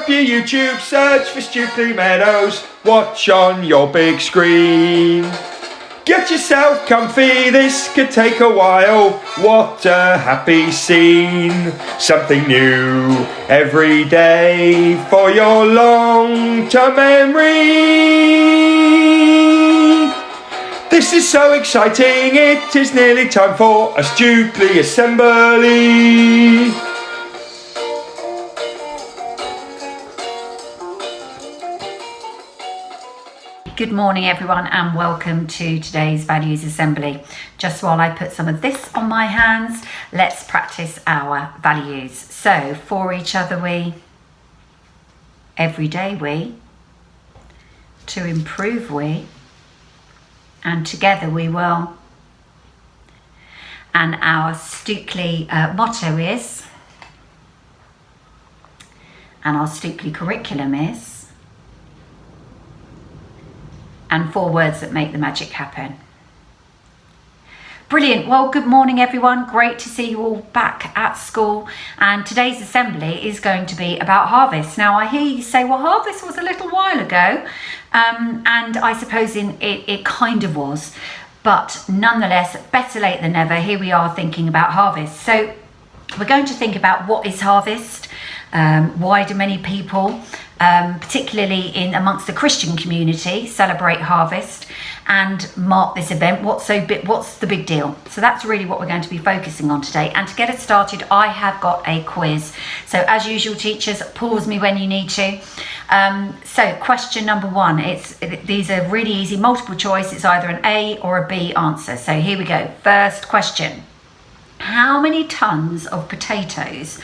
up your YouTube, search for Stukeley Meadows, watch on your big screen. Get yourself comfy, this could take a while, what a happy scene. Something new every day for your long-term memory. This is so exciting, it is nearly time for a Stukeley assembly. Good morning everyone and welcome to today's Values Assembly. Just while I put some of this on my hands, let's practice our values. So, for each other we, every day we, to improve we, and together we will. And our Stukeley motto is, and our Stukeley curriculum is, and 4 words that make the magic happen. Brilliant. Well, good morning everyone. Great to see you all back at school. And today's assembly is going to be about harvest. Now I hear you say, well, harvest was a little while ago. And I suppose it kind of was, but nonetheless, better late than never. Here we are thinking about harvest. So we're going to think about what is harvest, why do many people, particularly in amongst the Christian community, celebrate harvest and mark this event. What's the big deal? So that's really what we're going to be focusing on today. And to get us started, I have got a quiz. So as usual, teachers, pause me when you need to. So question number 1, these are really easy, multiple choice. It's either an A or a B answer. So here we go. First question. How many tons of potatoes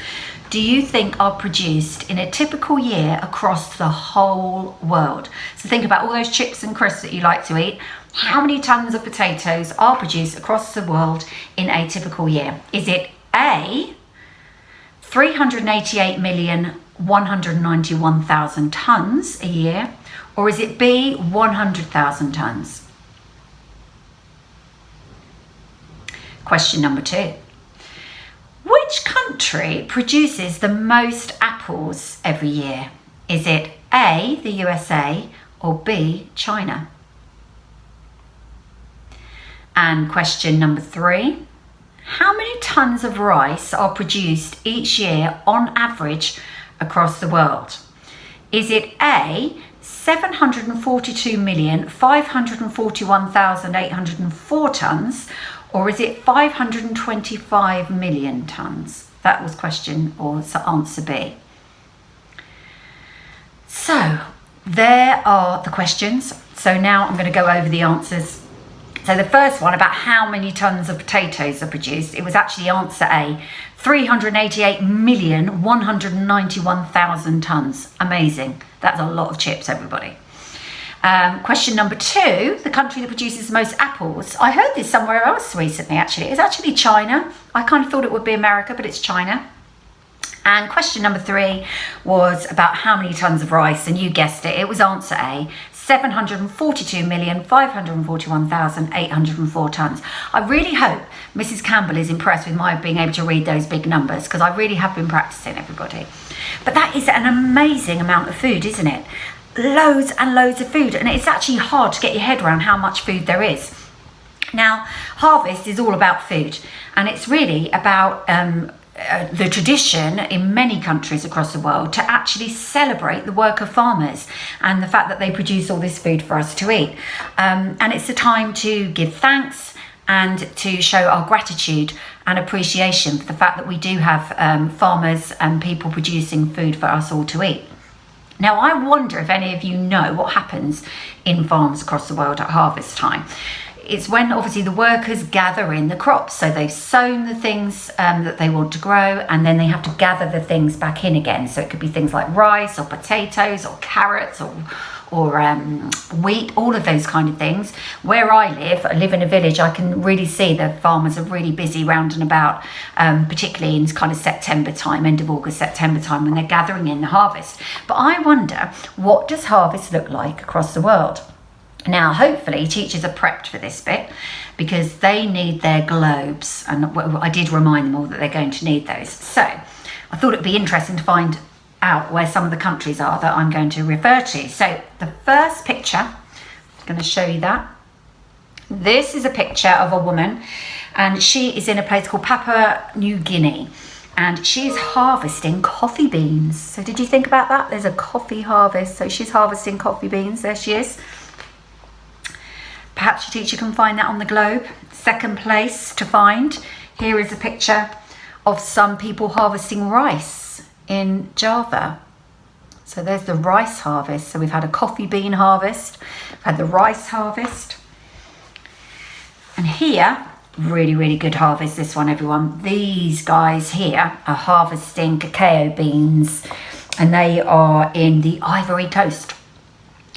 do you think are produced in a typical year across the whole world? So think about all those chips and crisps that you like to eat. How many tons of potatoes are produced across the world in a typical year? Is it A, 388,191,000 tons a year, or is it B, 100,000 tons? Question number 2. Which country produces the most apples every year? Is it A, the USA, or B, China? And question number 3. How many tons of rice are produced each year on average across the world? Is it A, 742,541,804 tons, or is it 525 million tons? That was question or answer B. So there are the questions. So now I'm going to go over the answers. So the first one about how many tons of potatoes are produced, it was actually answer A, 388,191,000 tons. Amazing. That's a lot of chips, everybody. Question number 2, the country that produces the most apples. I heard this somewhere else recently, actually. It's actually China. I kind of thought it would be America, but it's China. And question number 3 was about how many tons of rice, and you guessed it, it was answer A, 742,541,804 tons. I really hope Mrs. Campbell is impressed with my being able to read those big numbers, because I really have been practicing, everybody. But that is an amazing amount of food, isn't it? Loads and loads of food, and it's actually hard to get your head around how much food there is. Now, harvest is all about food, and it's really about the tradition in many countries across the world to actually celebrate the work of farmers and the fact that they produce all this food for us to eat. And it's a time to give thanks and to show our gratitude and appreciation for the fact that we do have farmers and people producing food for us all to eat. Now, I wonder if any of you know what happens in farms across the world at harvest time. It's when obviously the workers gather in the crops. So they've sown the things that they want to grow, and then they have to gather the things back in again. So it could be things like rice or potatoes or carrots or wheat, all of those kind of things. Where I live in a village, I can really see the farmers are really busy round and about, particularly in kind of September time, end of August, September time, when they're gathering in the harvest. But I wonder, what does harvest look like across the world? Now, hopefully teachers are prepped for this bit, because they need their globes, and I did remind them all that they're going to need those. So I thought it'd be interesting to find out where some of the countries are that I'm going to refer to. So the first picture, I'm going to show you that. This is a picture of a woman, and she is in a place called Papua New Guinea, and she is harvesting coffee beans. So did you think about that? There's a coffee harvest. So she's harvesting coffee beans. There she is. Perhaps your teacher can find that on the globe. Second place to find. Here is a picture of some people harvesting rice in Java. So there's the rice harvest. So we've had a coffee bean harvest, we've had the rice harvest. And here, really, really good harvest, this one, everyone. These guys here are harvesting cacao beans, and they are in the Ivory Coast.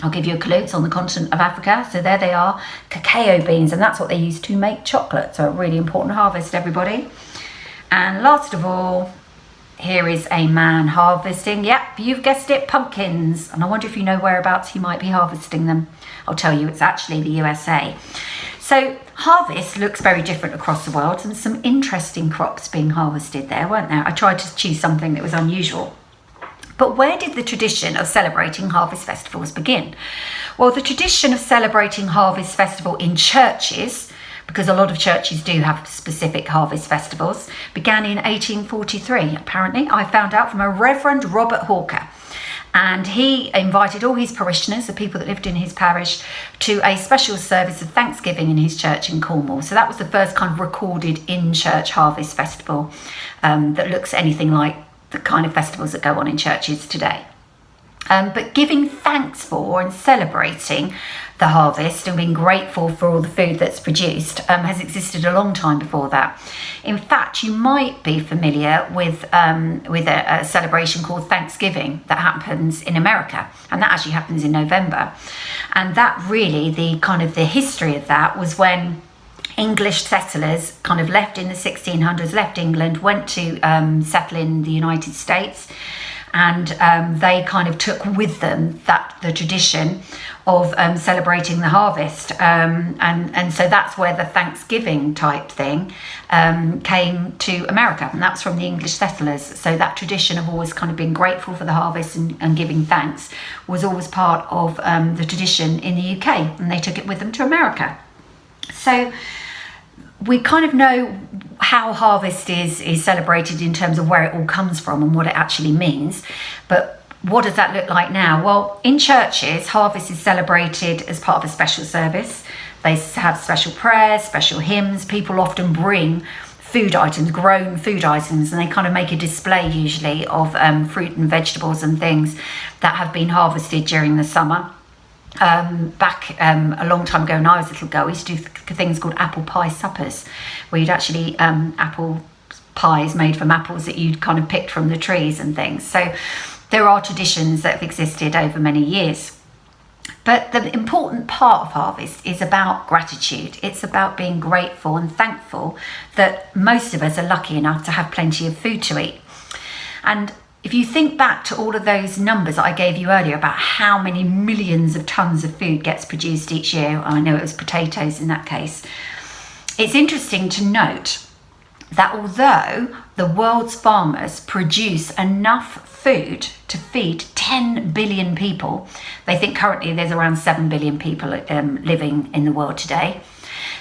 I'll give you a clue, it's on the continent of Africa. So there they are, cacao beans, and that's what they use to make chocolate. So a really important harvest, everybody. And last of all, here is a man harvesting, yep, you've guessed it, pumpkins. And I wonder if you know whereabouts he might be harvesting them. I'll tell you, it's actually the USA. So harvest looks very different across the world, and some interesting crops being harvested there, weren't there? I tried to choose something that was unusual. But where did the tradition of celebrating harvest festivals begin? Well, the tradition of celebrating harvest festival in churches, because a lot of churches do have specific harvest festivals, began in 1843, apparently. I found out from a Reverend Robert Hawker. And he invited all his parishioners, the people that lived in his parish, to a special service of Thanksgiving in his church in Cornwall. So that was the first kind of recorded in-church harvest festival that looks anything like the kind of festivals that go on in churches today. But giving thanks for and celebrating the harvest and being grateful for all the food that's produced has existed a long time before that. In fact, you might be familiar with a celebration called Thanksgiving that happens in America, and that actually happens in November. And that really, the history of that was when English settlers kind of left in the 1600s, left England, went to settle in the United States, and they kind of took with them the tradition of celebrating the harvest, and so that's where the Thanksgiving type thing came to America, and that's from the English settlers. So that tradition of always kind of being grateful for the harvest and giving thanks was always part of the tradition in the UK, and they took it with them to America. So we kind of know how harvest is celebrated in terms of where it all comes from and what it actually means. But what does that look like now? Well, in churches, harvest is celebrated as part of a special service. They have special prayers, special hymns. People often bring food items, grown food items, and they kind of make a display usually of fruit and vegetables and things that have been harvested during the summer. Back a long time ago when I was a little girl, we used to do things called apple pie suppers, where you'd actually apple pies made from apples that you'd kind of picked from the trees and things. So there are traditions that have existed over many years. But the important part of harvest is about gratitude. It's about being grateful and thankful that most of us are lucky enough to have plenty of food to eat. And if you think back to all of those numbers that I gave you earlier about how many millions of tons of food gets produced each year, I know it was potatoes in that case, it's interesting to note that although the world's farmers produce enough food to feed 10 billion people, they think currently there's around 7 billion people living in the world today,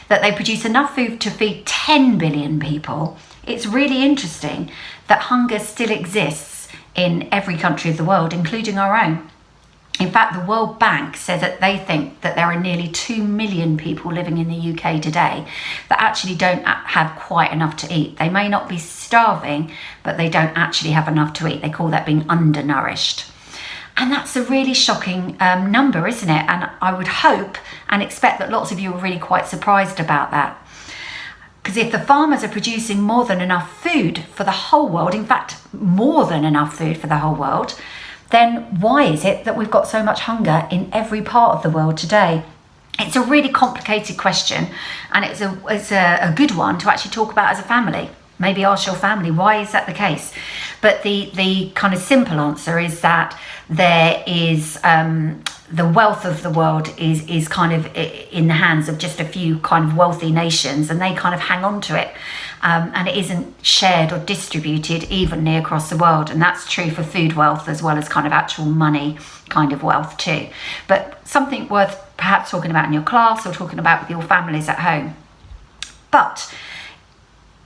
that they produce enough food to feed 10 billion people, it's really interesting that hunger still exists in every country of the world, including our own. In fact, the World Bank said that they think that there are nearly 2 million people living in the UK today that actually don't have quite enough to eat. They may not be starving, but they don't actually have enough to eat. They call that being undernourished. And that's a really shocking number, isn't it? And I would hope and expect that lots of you are really quite surprised about that. Because if the farmers are producing more than enough food for the whole world, in fact, more than enough food for the whole world, then why is it that we've got so much hunger in every part of the world today? It's a really complicated question, and it's a good one to actually talk about as a family. Maybe ask your family, why is that the case? But the kind of simple answer is that there is the wealth of the world is kind of in the hands of just a few kind of wealthy nations, and they kind of hang on to it, and it isn't shared or distributed evenly across the world. And that's true for food wealth as well as kind of actual money kind of wealth too. But something worth perhaps talking about in your class or talking about with your families at home. But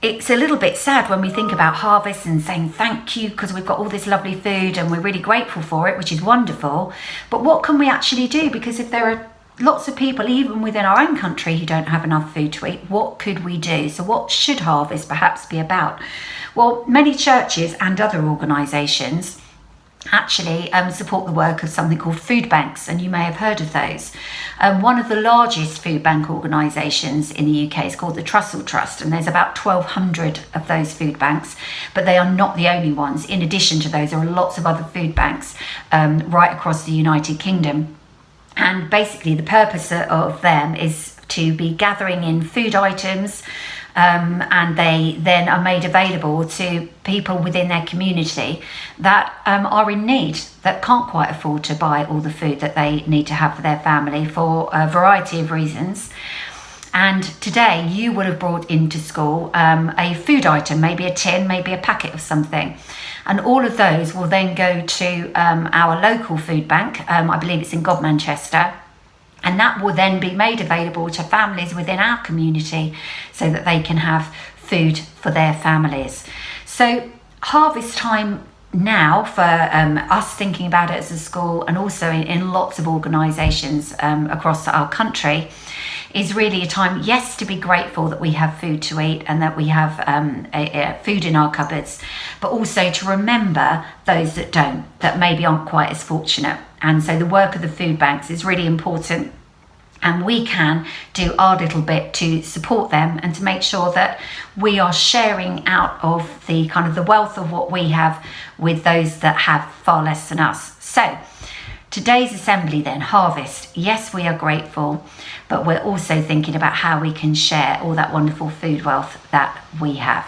it's a little bit sad when we think about harvest and saying thank you because we've got all this lovely food and we're really grateful for it, which is wonderful. But what can we actually do? Because if there are lots of people, even within our own country, who don't have enough food to eat, what could we do? So what should harvest perhaps be about? Well, many churches and other organisations actually support the work of something called food banks, and you may have heard of those. One of the largest food bank organisations in the UK is called the Trussell Trust, and there's about 1,200 of those food banks, but they are not the only ones. In addition to those, there are lots of other food banks right across the United Kingdom. And basically the purpose of them is to be gathering in food items, and they then are made available to people within their community that are in need, that can't quite afford to buy all the food that they need to have for their family for a variety of reasons. And today you would have brought into school a food item, maybe a tin, maybe a packet of something. And all of those will then go to our local food bank. I believe it's in Manchester. And that will then be made available to families within our community so that they can have food for their families. So harvest time now for us thinking about it as a school, and also in lots of organisations across our country, is really a time, yes, to be grateful that we have food to eat and that we have food in our cupboards, but also to remember those that don't, that maybe aren't quite as fortunate. And so the work of the food banks is really important, and we can do our little bit to support them and to make sure that we are sharing out of the kind of the wealth of what we have with those that have far less than us. So today's assembly then, harvest. Yes, we are grateful, but we're also thinking about how we can share all that wonderful food wealth that we have.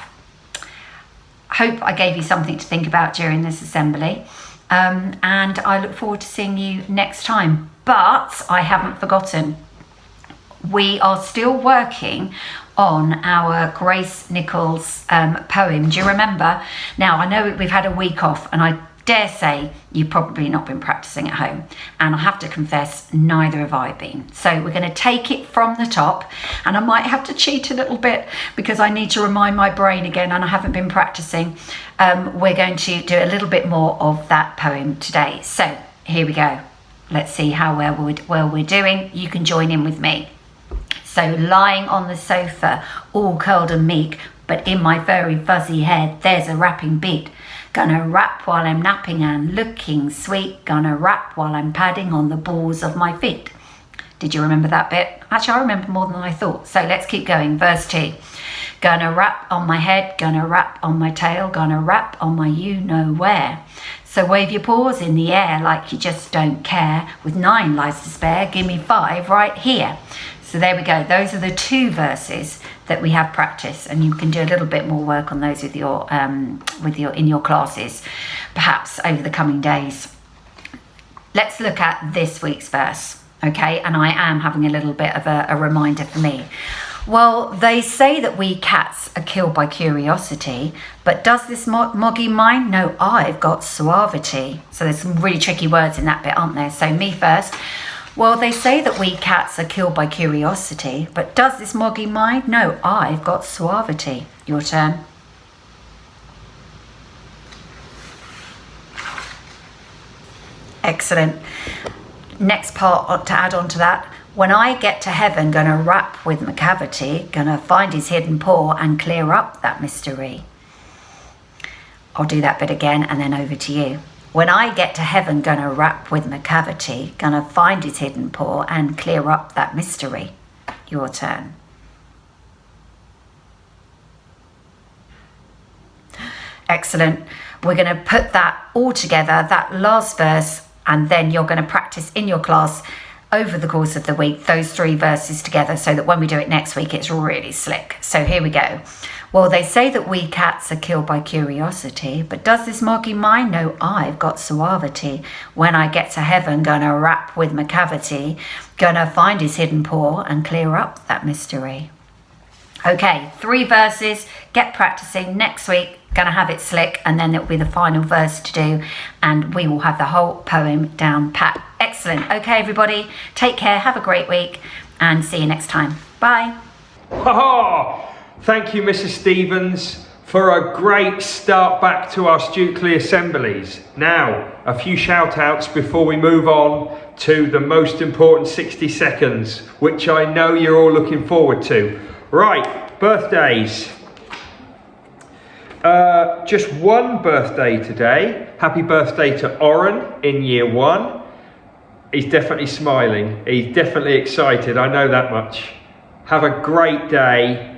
I hope I gave you something to think about during this assembly, and I look forward to seeing you next time. But I haven't forgotten. We are still working on our Grace Nichols poem. Do you remember? Now, I know we've had a week off, and I dare say you've probably not been practicing at home. And I have to confess, neither have I been. So we're going to take it from the top, and I might have to cheat a little bit because I need to remind my brain again, and I haven't been practicing. We're going to do a little bit more of that poem today. So here we go. Let's see how well we're doing. You can join in with me. So lying on the sofa, all curled and meek, but in my very fuzzy head, there's a rapping beat. Gonna rap while I'm napping and looking sweet. Gonna rap while I'm padding on the balls of my feet. Did you remember that bit? Actually, I remember more than I thought. So let's keep going. Verse 2. Gonna rap on my head, gonna rap on my tail, gonna rap on my you-know-where. So wave your paws in the air like you just don't care. With 9 lives to spare, give me 5 right here. So there we go. Those are the 2 verses that we have practiced, and you can do a little bit more work on those with your in your classes, perhaps over the coming days. Let's look at this week's verse, okay? And I am having a little bit of a reminder for me. Well, they say that we cats are killed by curiosity, but does this moggy mine know I've got suavity? So there's some really tricky words in that bit, aren't there? So me first. Well, they say that we cats are killed by curiosity, but does this moggy mind know I've got suavity? Your turn. Excellent. Next part to add on to that. When I get to heaven, gonna rap with McCavity, gonna find his hidden paw and clear up that mystery. I'll do that bit again and then over to you. When I get to heaven, gonna rap with McCavity, gonna find his hidden paw and clear up that mystery. Your turn. Excellent. We're gonna put that all together, that last verse, and then you're gonna practice in your class over the course of the week, those 3 verses together, so that when we do it next week, it's really slick. So here we go. Well, they say that we cats are killed by curiosity, but does this monkey mind? No, I've got suavity. When I get to heaven, gonna rap with my cavity, gonna find his hidden paw and clear up that mystery. Okay, 3 verses, get practicing. Next week, gonna have it slick, and then it'll be the final verse to do, and we will have the whole poem down pat. Excellent. Okay, everybody, take care, have a great week, and see you next time. Bye. Ha-ha! Thank you, Mrs. Stevens, for a great start back to our Stukeley assemblies. Now, a few shout outs before we move on to the most important 60 seconds, which I know you're all looking forward to. Right, birthdays. Just one birthday today. Happy birthday to Oren in year 1. He's definitely smiling. He's definitely excited. I know that much. Have a great day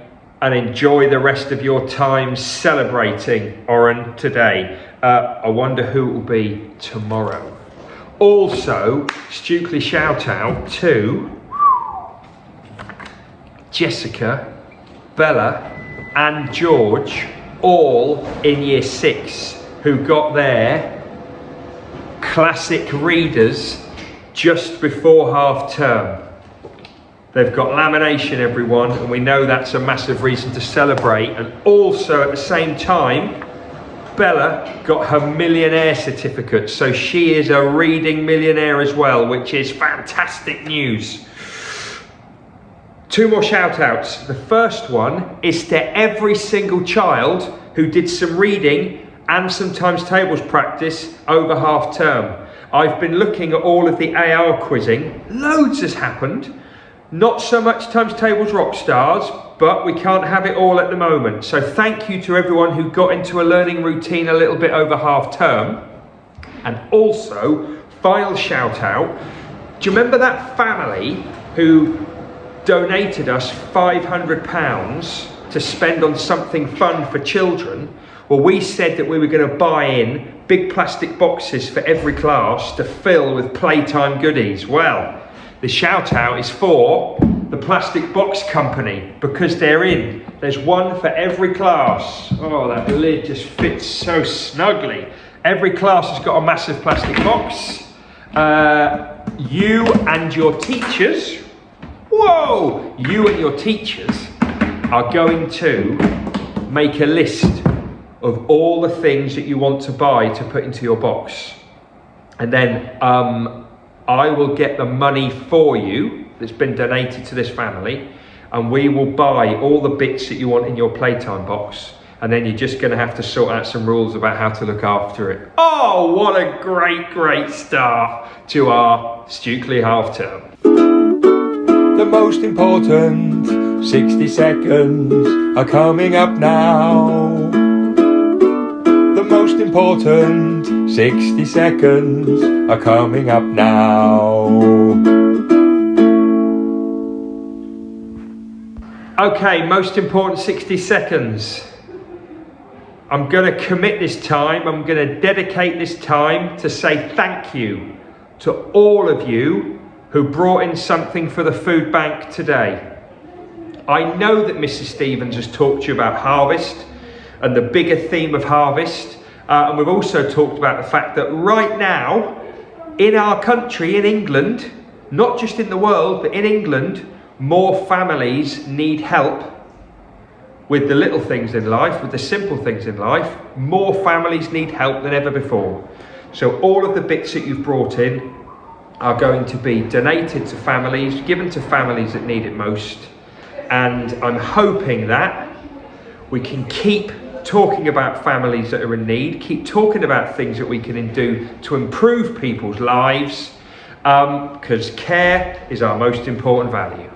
and enjoy the rest of your time celebrating Oren today. I wonder who it will be tomorrow. Also, Stukeley shout out to Jessica, Bella and George, all in year 6, who got their classic readers just before half term. They've got lamination, everyone, and we know that's a massive reason to celebrate. And also at the same time, Bella got her millionaire certificate, so she is a reading millionaire as well, which is fantastic news. 2 more shout outs. The first one is to every single child who did some reading and some times tables practice over half term. I've been looking at all of the AR quizzing. Loads has happened. Not so much times tables rock stars, but we can't have it all at the moment. So thank you to everyone who got into a learning routine a little bit over half term. And also, final shout out. Do you remember that family who donated us £500 to spend on something fun for children? Well, we said that we were going to buy in big plastic boxes for every class to fill with playtime goodies. Well, the shout out is for the Plastic Box Company, because they're in. There's one for every class. Oh, that lid just fits so snugly. Every class has got a massive plastic box. You and your teachers, you and your teachers are going to make a list of all the things that you want to buy to put into your box. And then I will get the money for you that's been donated to this family, and we will buy all the bits that you want in your playtime box, and then you're just going to have to sort out some rules about how to look after it. Oh, what a great start to our Stukeley half term. The most important 60 seconds are coming up now. The most important 60 seconds are coming up now. Okay, most important 60 seconds. I'm going to commit this time, I'm going to dedicate this time to say thank you to all of you who brought in something for the food bank today. I know that Mrs. Stevens has talked to you about harvest and the bigger theme of harvest, and we've also talked about the fact that right now in our country, in England, not just in the world, but in England, more families need help with the little things in life, with the simple things in life. More families need help than ever before. So all of the bits that you've brought in are going to be donated to families, given to families that need it most. And I'm hoping that we can keep talking about families that are in need, keep talking about things that we can do to improve people's lives, because care is our most important value.